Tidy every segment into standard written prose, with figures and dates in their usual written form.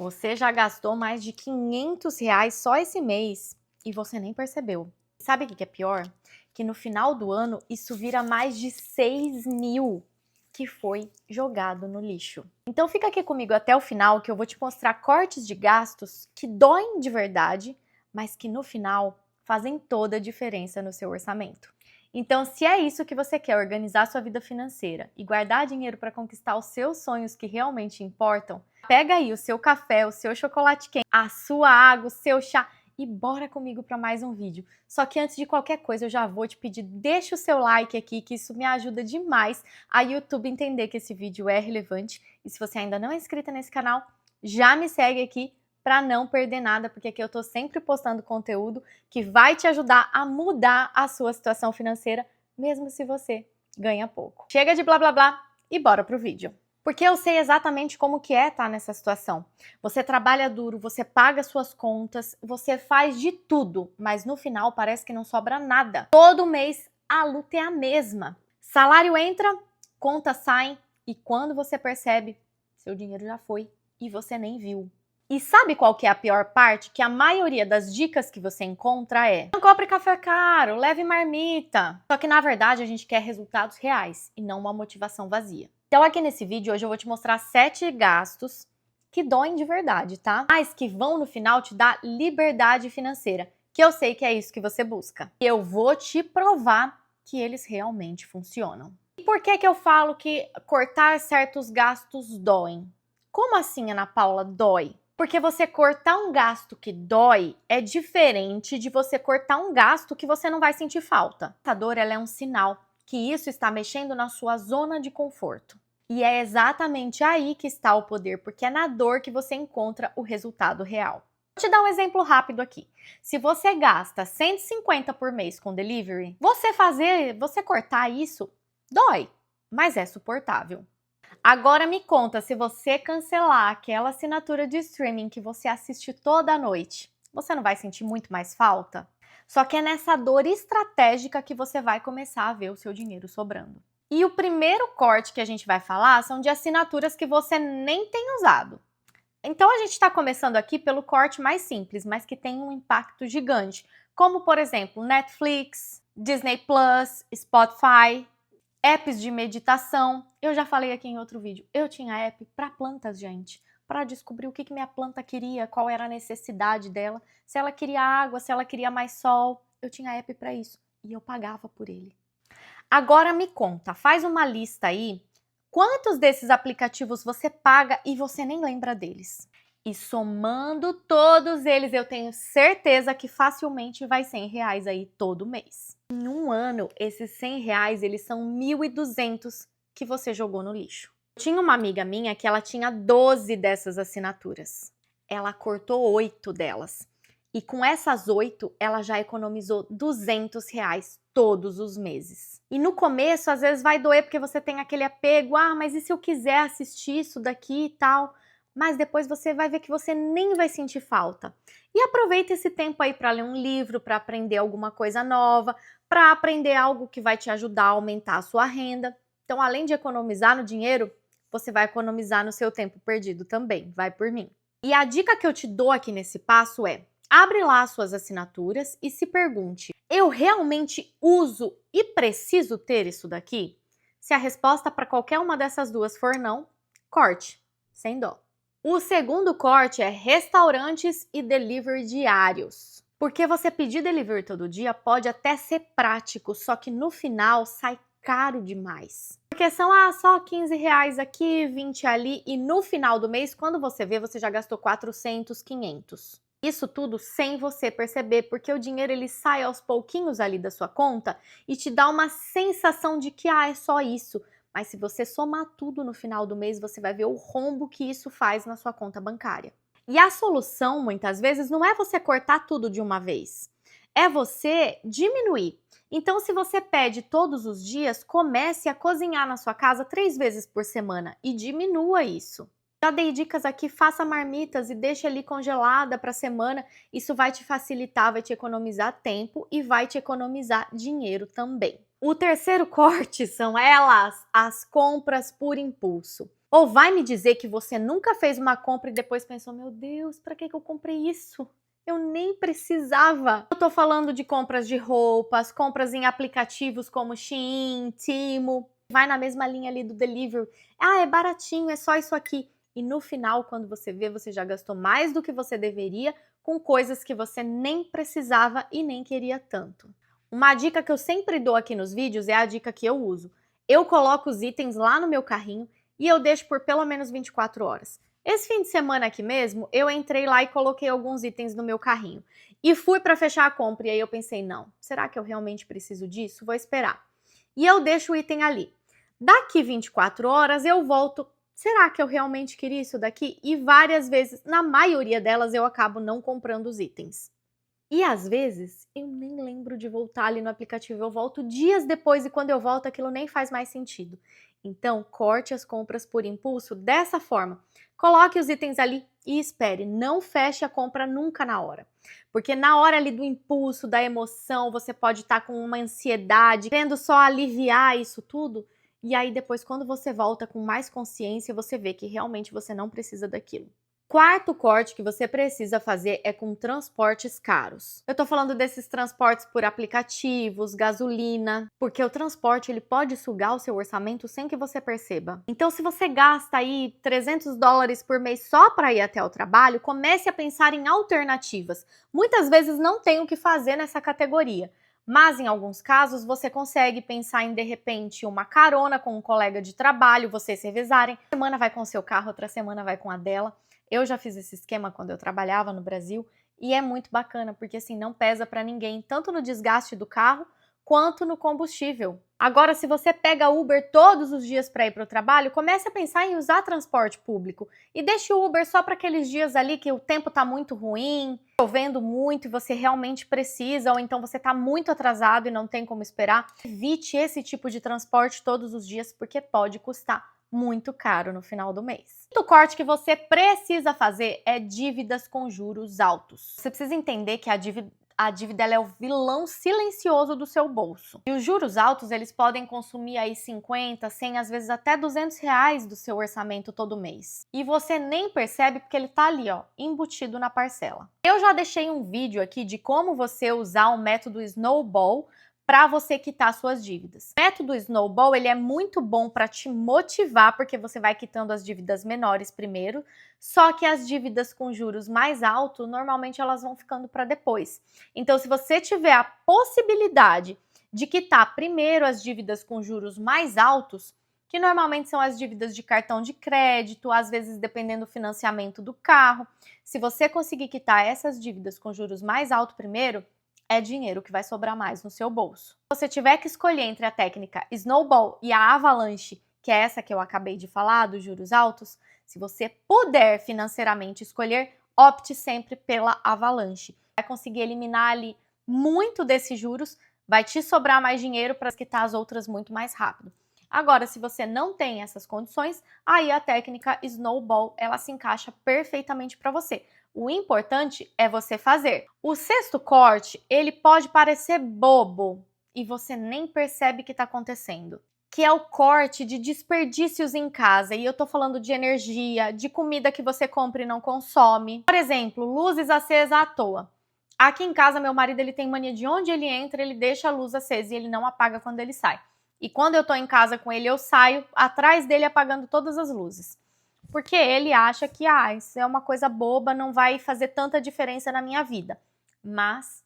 Você já gastou mais de R$ 500 só esse mês e você nem percebeu. Sabe o que é pior? Que no final do ano isso vira mais de 6.000 que foi jogado no lixo. Então fica aqui comigo até o final que eu vou te mostrar cortes de gastos que doem de verdade, mas que no final fazem toda a diferença no seu orçamento. Então, se é isso que você quer, organizar sua vida financeira e guardar dinheiro para conquistar os seus sonhos que realmente importam, pega aí o seu café, o seu chocolate quente, a sua água, o seu chá e bora comigo para mais um vídeo. Só que antes de qualquer coisa, eu já vou te pedir, deixa o seu like aqui, que isso me ajuda demais a YouTube entender que esse vídeo é relevante. E se você ainda não é inscrita nesse canal, já me segue aqui para não perder nada, porque aqui eu tô sempre postando conteúdo que vai te ajudar a mudar a sua situação financeira, mesmo se você ganha pouco. Chega de blá blá blá e bora pro vídeo. Porque eu sei exatamente como que é estar nessa situação. Você trabalha duro, você paga suas contas, você faz de tudo, mas no final parece que não sobra nada. Todo mês a luta é a mesma. Salário entra, contas saem e quando você percebe, seu dinheiro já foi e você nem viu. E sabe qual que é a pior parte? Que a maioria das dicas que você encontra é: não compre café caro, leve marmita. Só que na verdade a gente quer resultados reais e não uma motivação vazia. Então aqui nesse vídeo hoje eu vou te mostrar 7 gastos que doem de verdade, tá? Mas que vão no final te dar liberdade financeira, que eu sei que é isso que você busca. E eu vou te provar que eles realmente funcionam. E por que que eu falo que cortar certos gastos doem? Como assim, Ana Paula, dói? Porque você cortar um gasto que dói é diferente de você cortar um gasto que você não vai sentir falta. A dor, ela é um sinal que isso está mexendo na sua zona de conforto. E é exatamente aí que está o poder, porque é na dor que você encontra o resultado real. Vou te dar um exemplo rápido aqui. Se você gasta 150 por mês com delivery, você cortar isso dói, mas é suportável. Agora me conta, se você cancelar aquela assinatura de streaming que você assiste toda noite, você não vai sentir muito mais falta? Só que é nessa dor estratégica que você vai começar a ver o seu dinheiro sobrando. E o primeiro corte que a gente vai falar são de assinaturas que você nem tem usado. Então a gente está começando aqui pelo corte mais simples, mas que tem um impacto gigante, como por exemplo Netflix, Disney Plus, Spotify, apps de meditação. Eu já falei aqui em outro vídeo, eu tinha app para plantas, gente, para descobrir o que minha planta queria, qual era a necessidade dela, se ela queria água, se ela queria mais sol. Eu tinha app para isso e eu pagava por ele. Agora me conta, faz uma lista aí, quantos desses aplicativos você paga e você nem lembra deles? E somando todos eles, eu tenho certeza que facilmente vai R$ 100 aí todo mês. Em um ano, esses R$ 100, eles são 1.200 que você jogou no lixo. Tinha uma amiga minha que ela tinha 12 dessas assinaturas. Ela cortou 8 delas. E com essas 8, ela já economizou R$ 200 todos os meses. E no começo, às vezes vai doer porque você tem aquele apego, mas e se eu quiser assistir isso daqui e tal? Mas depois você vai ver que você nem vai sentir falta. E aproveita esse tempo aí para ler um livro, para aprender alguma coisa nova, para aprender algo que vai te ajudar a aumentar a sua renda. Então, além de economizar no dinheiro, você vai economizar no seu tempo perdido também. Vai por mim. E a dica que eu te dou aqui nesse passo é: abre lá as suas assinaturas e se pergunte: eu realmente uso e preciso ter isso daqui? Se a resposta para qualquer uma dessas duas for não, corte, sem dó. O segundo corte é restaurantes e delivery diários. Porque você pedir delivery todo dia pode até ser prático, só que no final sai caro demais. Porque são só R$ 15 aqui, 20 ali e no final do mês, quando você vê, você já gastou 400, 500. Isso tudo sem você perceber, porque o dinheiro ele sai aos pouquinhos ali da sua conta e te dá uma sensação de que é só isso. Mas se você somar tudo no final do mês, você vai ver o rombo que isso faz na sua conta bancária. E a solução, muitas vezes, não é você cortar tudo de uma vez. É você diminuir. Então, se você pede todos os dias, comece a cozinhar na sua casa 3 vezes por semana e diminua isso. Já dei dicas aqui, faça marmitas e deixe ali congelada para a semana. Isso vai te facilitar, vai te economizar tempo e vai te economizar dinheiro também. O terceiro corte são elas, as compras por impulso. Ou vai me dizer que você nunca fez uma compra e depois pensou, meu Deus, para que eu comprei isso? Eu nem precisava. Eu tô falando de compras de roupas, compras em aplicativos como Shein, Temu. Vai na mesma linha ali do delivery. Ah, é baratinho, é só isso aqui. E no final, quando você vê, você já gastou mais do que você deveria com coisas que você nem precisava e nem queria tanto. Uma dica que eu sempre dou aqui nos vídeos é a dica que eu uso. Eu coloco os itens lá no meu carrinho e eu deixo por pelo menos 24 horas. Esse fim de semana aqui mesmo, eu entrei lá e coloquei alguns itens no meu carrinho. E fui para fechar a compra e aí eu pensei, não, será que eu realmente preciso disso? Vou esperar. E eu deixo o item ali. Daqui 24 horas eu volto. Será que eu realmente queria isso daqui? E várias vezes, na maioria delas, eu acabo não comprando os itens. E às vezes eu nem lembro de voltar ali no aplicativo, eu volto dias depois e quando eu volto aquilo nem faz mais sentido. Então, corte as compras por impulso dessa forma. Coloque os itens ali e espere, não feche a compra nunca na hora. Porque na hora ali do impulso, da emoção, você pode estar com uma ansiedade, querendo só aliviar isso tudo. E aí depois, quando você volta com mais consciência, você vê que realmente você não precisa daquilo. Quarto corte que você precisa fazer é com transportes caros. Eu tô falando desses transportes por aplicativos, gasolina, porque o transporte ele pode sugar o seu orçamento sem que você perceba. Então, se você gasta aí $300 por mês só para ir até o trabalho, comece a pensar em alternativas. Muitas vezes não tem o que fazer nessa categoria. Mas em alguns casos você consegue pensar em de repente uma carona com um colega de trabalho, vocês se revezarem. Uma semana vai com o seu carro, outra semana vai com a dela. Eu já fiz esse esquema quando eu trabalhava no Brasil e é muito bacana, porque assim, não pesa para ninguém, tanto no desgaste do carro quanto no combustível. Agora, se você pega Uber todos os dias para ir para o trabalho, comece a pensar em usar transporte público e deixe o Uber só para aqueles dias ali que o tempo está muito ruim, chovendo muito e você realmente precisa, ou então você está muito atrasado e não tem como esperar. Evite esse tipo de transporte todos os dias, porque pode custar muito caro no final do mês. O corte que você precisa fazer é dívidas com juros altos. Você precisa entender que a dívida ela é o vilão silencioso do seu bolso. E os juros altos, eles podem consumir aí 50, 100, às vezes até R$ 200 do seu orçamento todo mês. E você nem percebe porque ele tá ali, ó, embutido na parcela. Eu já deixei um vídeo aqui de como você usar o método Snowball para você quitar suas dívidas. O método Snowball, ele é muito bom para te motivar, porque você vai quitando as dívidas menores primeiro, só que as dívidas com juros mais altos, normalmente elas vão ficando para depois. Então, se você tiver a possibilidade de quitar primeiro as dívidas com juros mais altos, que normalmente são as dívidas de cartão de crédito, às vezes dependendo do financiamento do carro, se você conseguir quitar essas dívidas com juros mais altos primeiro, é dinheiro que vai sobrar mais no seu bolso. Se você tiver que escolher entre a técnica Snowball e a Avalanche, que é essa que eu acabei de falar, dos juros altos, se você puder financeiramente escolher, opte sempre pela Avalanche. Vai conseguir eliminar ali muito desses juros, vai te sobrar mais dinheiro para quitar as outras muito mais rápido. Agora, se você não tem essas condições, aí a técnica Snowball, ela se encaixa perfeitamente para você. O importante é você fazer. O sexto corte, ele pode parecer bobo e você nem percebe que está acontecendo, que é o corte de desperdícios em casa. E eu tô falando de energia, de comida que você compra e não consome. Por exemplo, luzes acesas à toa. Aqui em casa, meu marido ele tem mania de onde ele entra, ele deixa a luz acesa e ele não apaga quando ele sai. E quando eu tô em casa com ele, eu saio atrás dele apagando todas as luzes. Porque ele acha que isso é uma coisa boba, não vai fazer tanta diferença na minha vida. Mas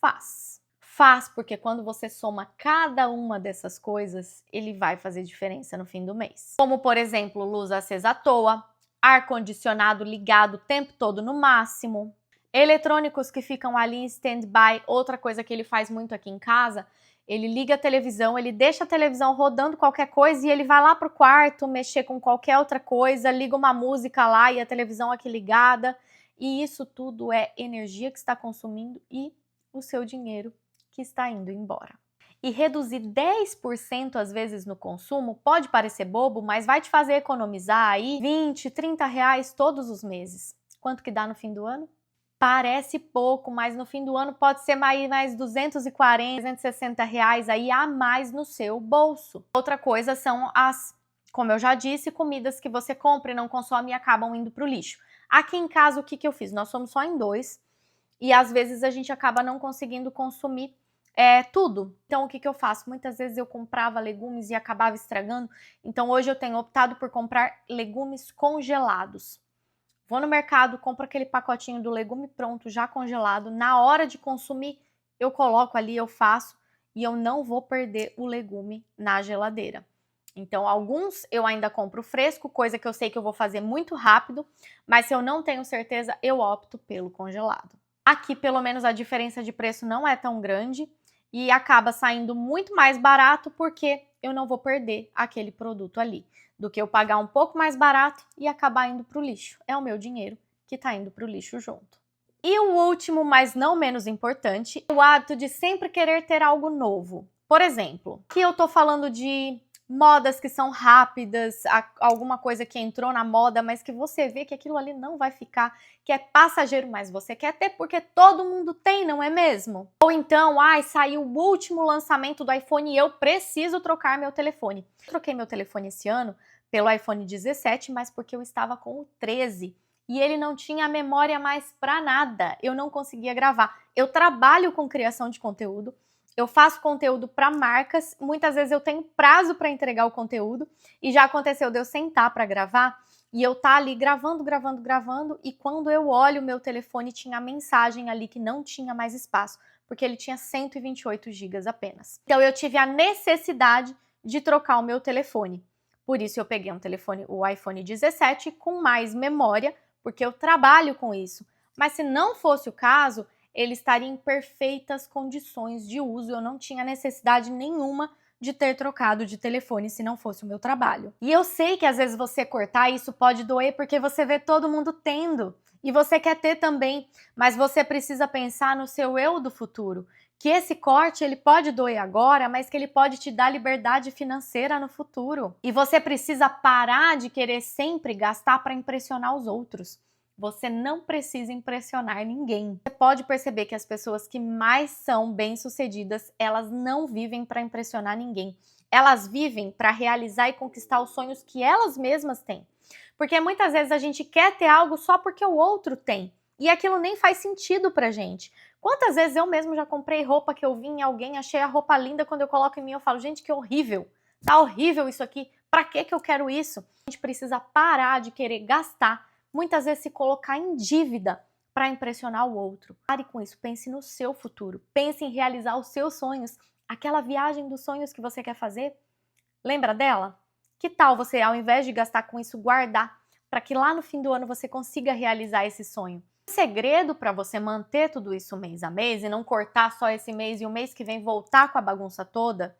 faz. Faz porque quando você soma cada uma dessas coisas, ele vai fazer diferença no fim do mês. Como, por exemplo, luz acesa à toa, ar-condicionado ligado o tempo todo no máximo, eletrônicos que ficam ali em stand-by. Outra coisa que ele faz muito aqui em casa, ele liga a televisão, ele deixa a televisão rodando qualquer coisa e ele vai lá pro quarto mexer com qualquer outra coisa, liga uma música lá e a televisão aqui ligada. E isso tudo é energia que está consumindo e o seu dinheiro que está indo embora. E reduzir 10% às vezes no consumo pode parecer bobo, mas vai te fazer economizar aí 20, 30 reais todos os meses. Quanto que dá no fim do ano? Parece pouco, mas no fim do ano pode ser mais 240, 260 reais aí a mais no seu bolso. Outra coisa são as como eu já disse, comidas que você compra e não consome e acabam indo para o lixo. Aqui em casa, o que eu fiz? Nós somos só em 2 e às vezes a gente acaba não conseguindo consumir tudo. Então, o que eu faço? Muitas vezes eu comprava legumes e acabava estragando, então hoje eu tenho optado por comprar legumes congelados. Vou no mercado, compro aquele pacotinho do legume pronto, já congelado. Na hora de consumir, eu coloco ali, eu faço e eu não vou perder o legume na geladeira. Então, alguns eu ainda compro fresco, coisa que eu sei que eu vou fazer muito rápido, mas se eu não tenho certeza, eu opto pelo congelado. Aqui, pelo menos, a diferença de preço não é tão grande e acaba saindo muito mais barato porque eu não vou perder aquele produto ali, do que eu pagar um pouco mais barato e acabar indo para o lixo. É o meu dinheiro que está indo para o lixo junto. E o último, mas não menos importante, é o hábito de sempre querer ter algo novo. Por exemplo, aqui eu tô falando de modas que são rápidas, alguma coisa que entrou na moda, mas que você vê que aquilo ali não vai ficar, que é passageiro, mas você quer ter porque todo mundo tem, não é mesmo? Ou então, saiu o último lançamento do iPhone e eu preciso trocar meu telefone. Eu troquei meu telefone esse ano pelo iPhone 17, mas porque eu estava com o 13 e ele não tinha memória mais para nada, eu não conseguia gravar. Eu trabalho com criação de conteúdo, eu faço conteúdo para marcas, muitas vezes eu tenho prazo para entregar o conteúdo e já aconteceu de eu sentar para gravar e eu tá ali gravando e quando eu olho o meu telefone tinha a mensagem ali que não tinha mais espaço, porque ele tinha 128 GB apenas. Então eu tive a necessidade de trocar o meu telefone. Por isso eu peguei o iPhone 17 com mais memória, porque eu trabalho com isso. Mas se não fosse o caso, ele estaria em perfeitas condições de uso, eu não tinha necessidade nenhuma de ter trocado de telefone se não fosse o meu trabalho. E eu sei que às vezes você cortar isso pode doer porque você vê todo mundo tendo e você quer ter também, mas você precisa pensar no seu eu do futuro, que esse corte ele pode doer agora, mas que ele pode te dar liberdade financeira no futuro. E você precisa parar de querer sempre gastar para impressionar os outros. Você não precisa impressionar ninguém. Você pode perceber que as pessoas que mais são bem-sucedidas, elas não vivem para impressionar ninguém. Elas vivem para realizar e conquistar os sonhos que elas mesmas têm. Porque muitas vezes a gente quer ter algo só porque o outro tem. E aquilo nem faz sentido pra gente. Quantas vezes eu mesmo já comprei roupa que eu vi em alguém, achei a roupa linda, quando eu coloco em mim eu falo, gente, que horrível. Tá horrível isso aqui. Pra que eu quero isso? A gente precisa parar de querer gastar, muitas vezes se colocar em dívida para impressionar o outro. Pare com isso, pense no seu futuro, pense em realizar os seus sonhos, aquela viagem dos sonhos que você quer fazer. Lembra dela? Que tal você, ao invés de gastar com isso, guardar para que lá no fim do ano você consiga realizar esse sonho? O segredo para você manter tudo isso mês a mês e não cortar só esse mês e o mês que vem voltar com a bagunça toda,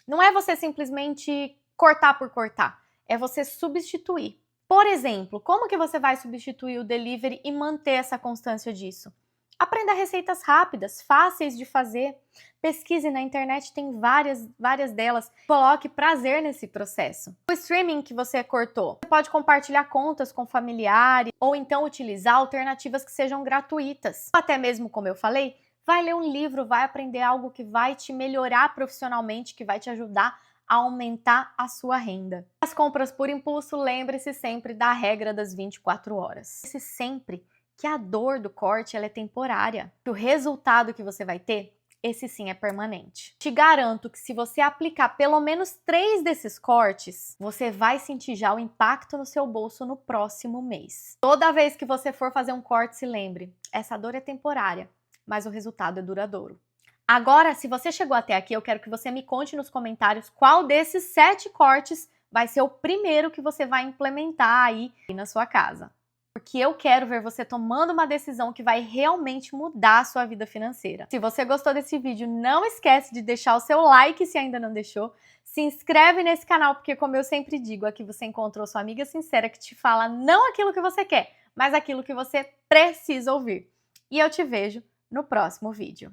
não é você simplesmente cortar por cortar, é você substituir. Por exemplo, como que você vai substituir o delivery e manter essa constância disso? Aprenda receitas rápidas, fáceis de fazer. Pesquise na internet, tem várias delas. Coloque prazer nesse processo. O streaming que você cortou, você pode compartilhar contas com familiares ou então utilizar alternativas que sejam gratuitas. Até mesmo, como eu falei, vai ler um livro, vai aprender algo que vai te melhorar profissionalmente, que vai te ajudar a aumentar a sua renda. As compras por impulso, lembre-se sempre da regra das 24 horas. Lembre-se sempre que a dor do corte ela é temporária. O resultado que você vai ter, esse sim é permanente. Te garanto que se você aplicar pelo menos 3 desses cortes, você vai sentir já o impacto no seu bolso no próximo mês. Toda vez que você for fazer um corte, se lembre, essa dor é temporária, mas o resultado é duradouro. Agora, se você chegou até aqui, eu quero que você me conte nos comentários qual desses 7 cortes vai ser o primeiro que você vai implementar aí na sua casa. Porque eu quero ver você tomando uma decisão que vai realmente mudar a sua vida financeira. Se você gostou desse vídeo, não esquece de deixar o seu like se ainda não deixou. Se inscreve nesse canal, porque como eu sempre digo, aqui você encontrou sua amiga sincera que te fala não aquilo que você quer, mas aquilo que você precisa ouvir. E eu te vejo no próximo vídeo.